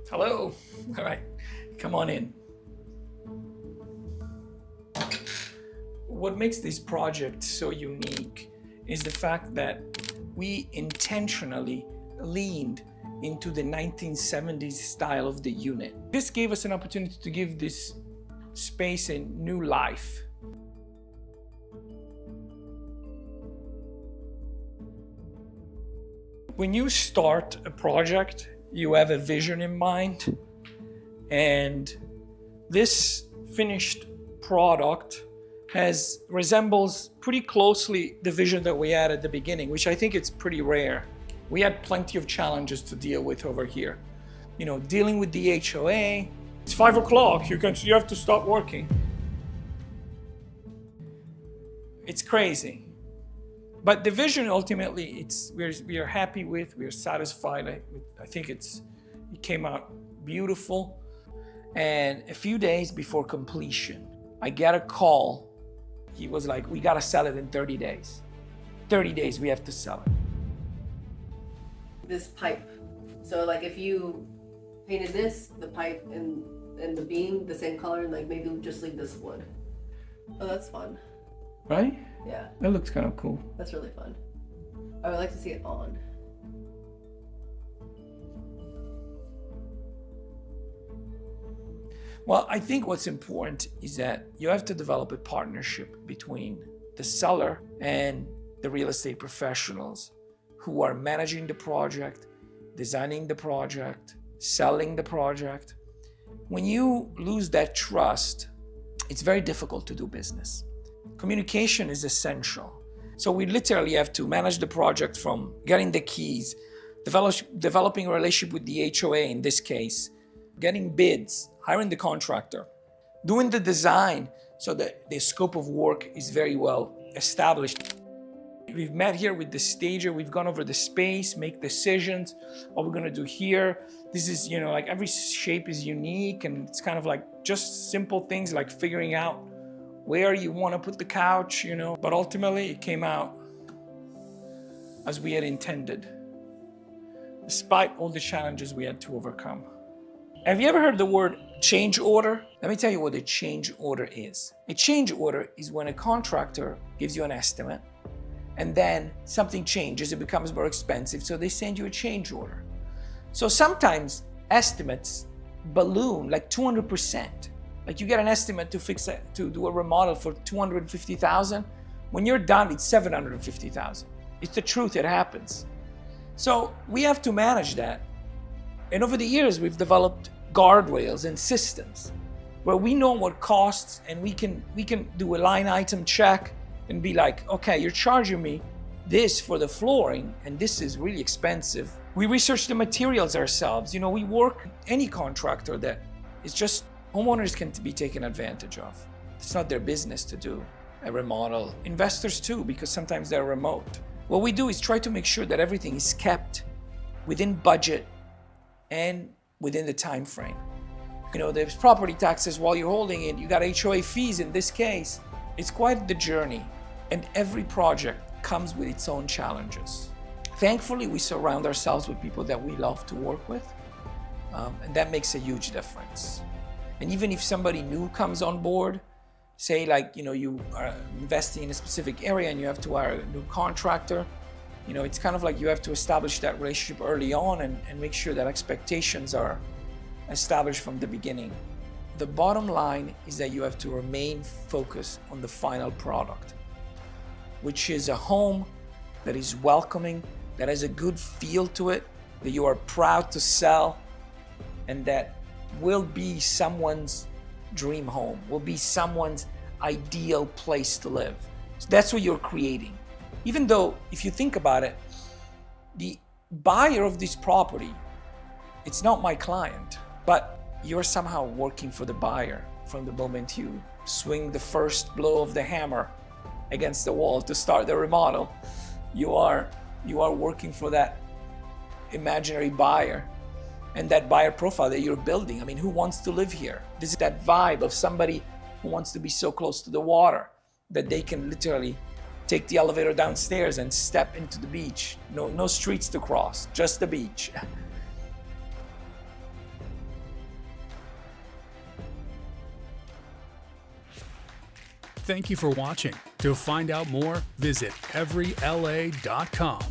Hello. All right, come on in. What makes this project so unique is the fact that we intentionally leaned into the 1970s style of the unit. This gave us an opportunity to give this space a new life. When you start a project, you have a vision in mind, and this finished product resembles pretty closely the vision that we had at the beginning, which I think it's pretty rare. We had plenty of challenges to deal with over here. You know, dealing with the HOA. It's 5 o'clock, you have to stop working. It's crazy. But the vision ultimately, we are happy with, we are satisfied. I think it came out beautiful. And a few days before completion, I got a call. He was like, we gotta sell it in 30 days. 30 days, we have to sell it. This pipe. So like if you painted this, the pipe and the beam the same color, and like maybe just leave this wood. Oh, that's fun. Right? Yeah. That looks kind of cool. That's really fun. I would like to see it on. Well, I think what's important is that you have to develop a partnership between the seller and the real estate professionals who are managing the project, designing the project, selling the project. When you lose that trust, it's very difficult to do business. Communication is essential. So we literally have to manage the project from getting the keys, developing a relationship with the HOA in this case, getting bids, hiring the contractor, doing the design so that the scope of work is very well established. We've met here with the stager, we've gone over the space, make decisions, what we're gonna do here. This is, you know, like every shape is unique, and it's kind of like just simple things like figuring out where you wanna put the couch, you know. But ultimately it came out as we had intended, despite all the challenges we had to overcome. Have you ever heard the word change order? Let me tell you what a change order is. A change order is when a contractor gives you an estimate and then something changes, it becomes more expensive, so they send you a change order. So sometimes estimates balloon like 200%. Like you get an estimate to do a remodel for $250,000. When you're done, it's $750,000. It's the truth, it happens. So we have to manage that. And over the years, we've developed guardrails and systems where we know what costs, and we can do a line item check and be like, okay, you're charging me this for the flooring, and this is really expensive. We research the materials ourselves. You know, we work any contractor that is just, homeowners can be taken advantage of. It's not their business to do a remodel. Investors too, because sometimes they're remote. What we do is try to make sure that everything is kept within budget and within the time frame. You know, there's property taxes while you're holding it, you got HOA fees in this case. It's quite the journey, and every project comes with its own challenges. Thankfully, we surround ourselves with people that we love to work with, and that makes a huge difference. And even if somebody new comes on board, say like, you know, you are investing in a specific area and you have to hire a new contractor, you know, it's kind of like you have to establish that relationship early on and make sure that expectations are established from the beginning. The bottom line is that you have to remain focused on the final product, which is a home that is welcoming, that has a good feel to it, that you are proud to sell, and that will be someone's dream home, will be someone's ideal place to live. So that's what you're creating. Even though, if you think about it, the buyer of this property, it's not my client, but you're somehow working for the buyer from the moment you swing the first blow of the hammer against the wall to start the remodel. You are working for that imaginary buyer and that buyer profile that you're building. I mean, who wants to live here? This is that vibe of somebody who wants to be so close to the water that they can literally take the elevator downstairs and step into the beach. No streets to cross, just the beach. Thank you for watching. To find out more, visit everyla.com.